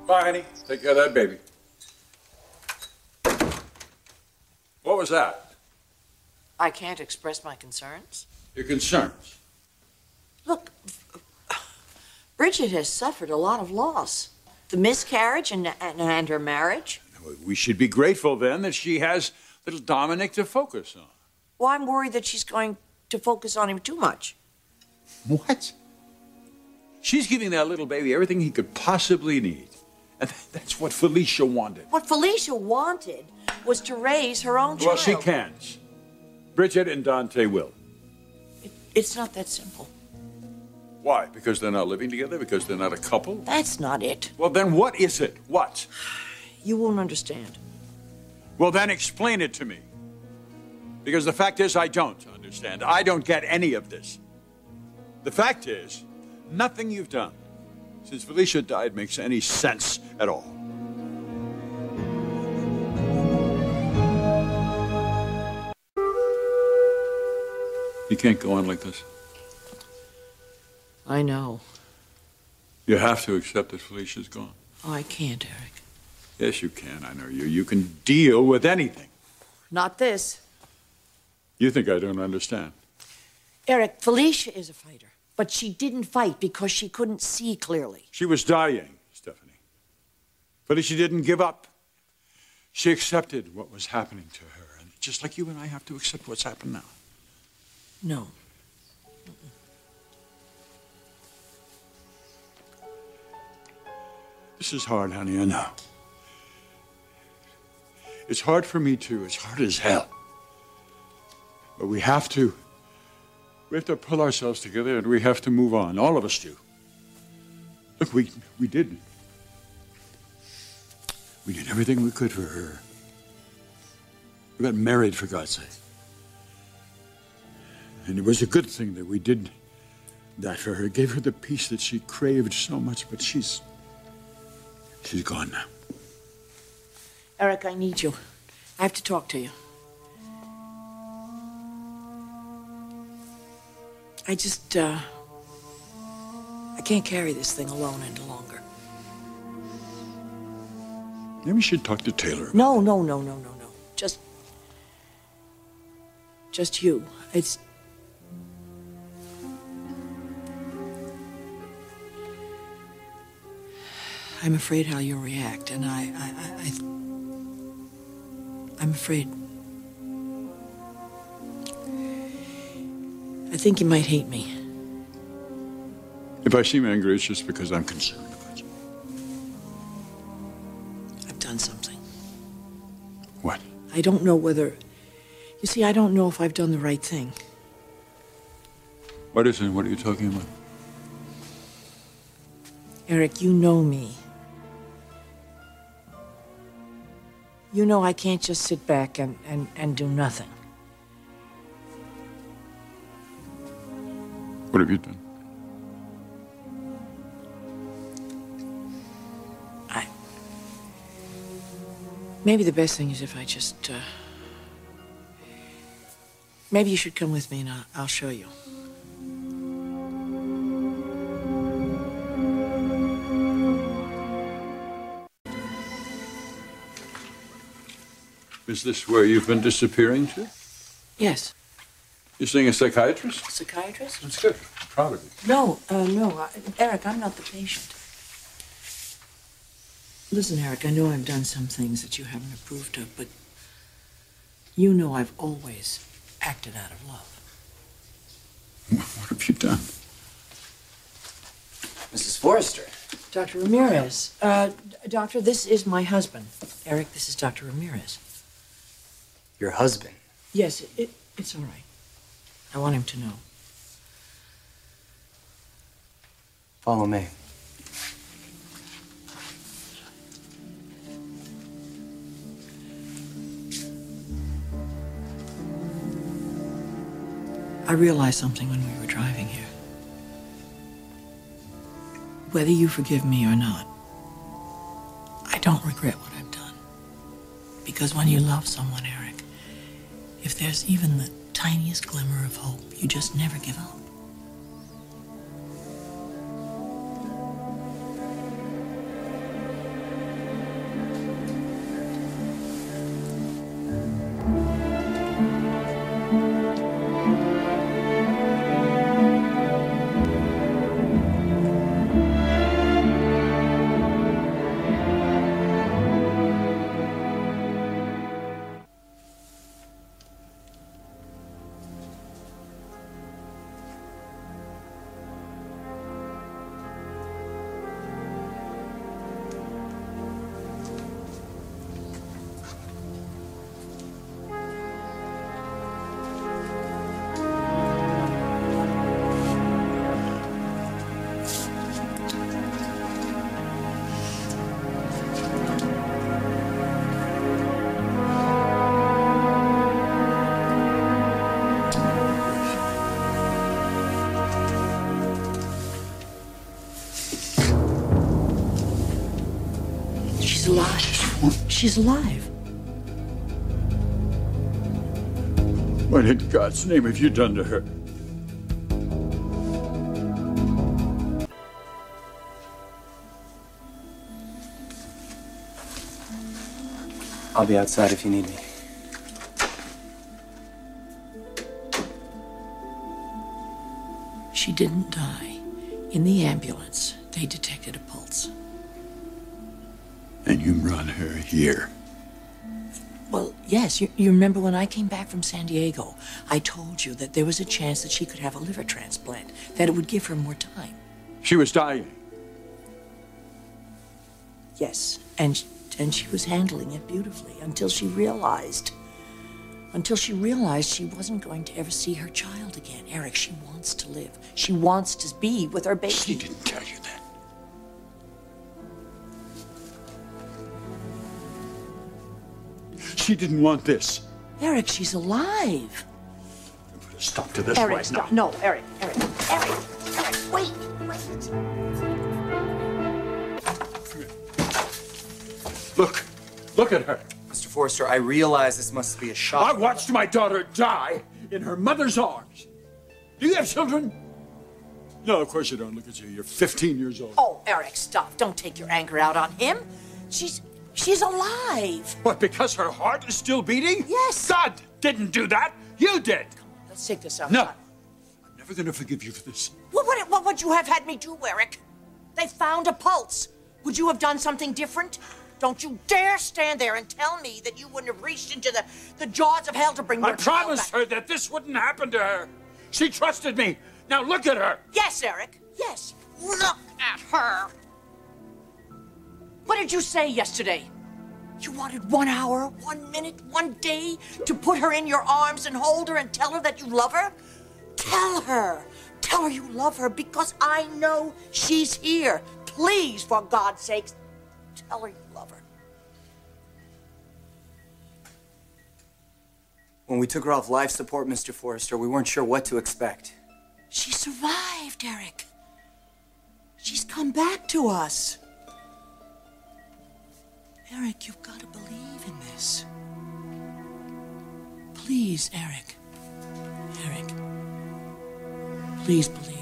Bye, honey. Take care of that baby. What was that? I can't express my concerns. Your concerns? Look, Bridget has suffered a lot of loss. The miscarriage and her marriage. We should be grateful, then, that she has little Dominic to focus on. Well, I'm worried that she's going to focus on him too much. What? She's giving that little baby everything he could possibly need. And that's what Felicia wanted. What Felicia wanted was to raise her own child. Well, she can't. Bridget and Dante will. It's not that simple. Why? Because they're not living together? Because they're not a couple? That's not it. Well, then what is it? What? You won't understand. Well, then explain it to me. Because the fact is, I don't understand. I don't get any of this. The fact is, nothing you've done since Felicia died makes any sense at all. You can't go on like this. I know. You have to accept that Felicia's gone. Oh, I can't, Eric. Yes, you can. I know you. You can deal with anything. Not this. You think I don't understand? Eric, Felicia is a fighter, but she didn't fight because she couldn't see clearly. She was dying, Stephanie. Felicia didn't give up. She accepted what was happening to her, and just like you and I have to accept what's happened now. No. This is hard, honey, I know. It's hard for me, too. It's hard as hell. But we have to pull ourselves together, and we have to move on. All of us do. Look, we did. We did everything we could for her. We got married, for God's sake. And it was a good thing that we did that for her. It gave her the peace that she craved so much, but she's gone now. Eric, I need you. I have to talk to you. I can't carry this thing alone any longer. Maybe we should talk to Taylor. No. Just you. I'm afraid how you'll react, and I'm afraid. I think you might hate me. If I seem angry, it's just because I'm concerned about you. I've done something. What? I don't know whether... You see, I don't know if I've done the right thing. What is it? What are you talking about? Eric, you know me. You know I can't just sit back and do nothing. What have you done? Maybe the best thing is if I just, maybe you should come with me and I'll show you. Is this where you've been disappearing to? Yes. You're seeing a psychiatrist? A psychiatrist? That's good. I'm proud of you. No. Eric, I'm not the patient. Listen, Eric, I know I've done some things that you haven't approved of, but you know I've always acted out of love. What have you done? Mrs. Forrester. Dr. Ramirez. Doctor, this is my husband. Eric, this is Dr. Ramirez. Your husband? Yes, it's all right. I want him to know. Follow me. I realized something when we were driving here. Whether you forgive me or not, I don't regret what I've done. Because when you love someone, Eric, if there's even the tiniest glimmer of hope, you just never give up. She's alive. She's alive. What in God's name have you done to her? I'll be outside if you need me. She didn't die. In the ambulance, they detected a pulse. And you brought her here. Well, yes. You remember when I came back from San Diego, I told you that there was a chance that she could have a liver transplant, that it would give her more time. She was dying. Yes, and she was handling it beautifully until she realized she wasn't going to ever see her child again. Eric, she wants to live. She wants to be with her baby. She didn't tell you that. She didn't want this. Eric, she's alive. Put a stop to this Eric, right stop. now. No, Eric, wait. Look at her. Mr. Forrester, I realize this must be a shock. I watched my daughter die in her mother's arms. Do you have children? No, of course you don't. Look at you. You're 15 years old. Oh, Eric, stop. Don't take your anger out on him. She's alive. What, because her heart is still beating? Yes. God didn't do that. You did. Come on, let's take this outside. No. I'm never going to forgive you for this. What would you have had me do, Eric? They found a pulse. Would you have done something different? Don't you dare stand there and tell me that you wouldn't have reached into the jaws of hell to bring your child back. I promised her that this wouldn't happen to her. She trusted me. Now look at her. Yes, Eric. Yes. Look at her. What did you say yesterday? You wanted 1 hour, 1 minute, 1 day to put her in your arms and hold her and tell her that you love her? Tell her. Tell her you love her because I know she's here. Please, for God's sakes, tell her you love her. When we took her off life support, Mr. Forrester, we weren't sure what to expect. She survived, Eric. She's come back to us. Eric, you've got to believe in this. Please, Eric. Eric, please believe.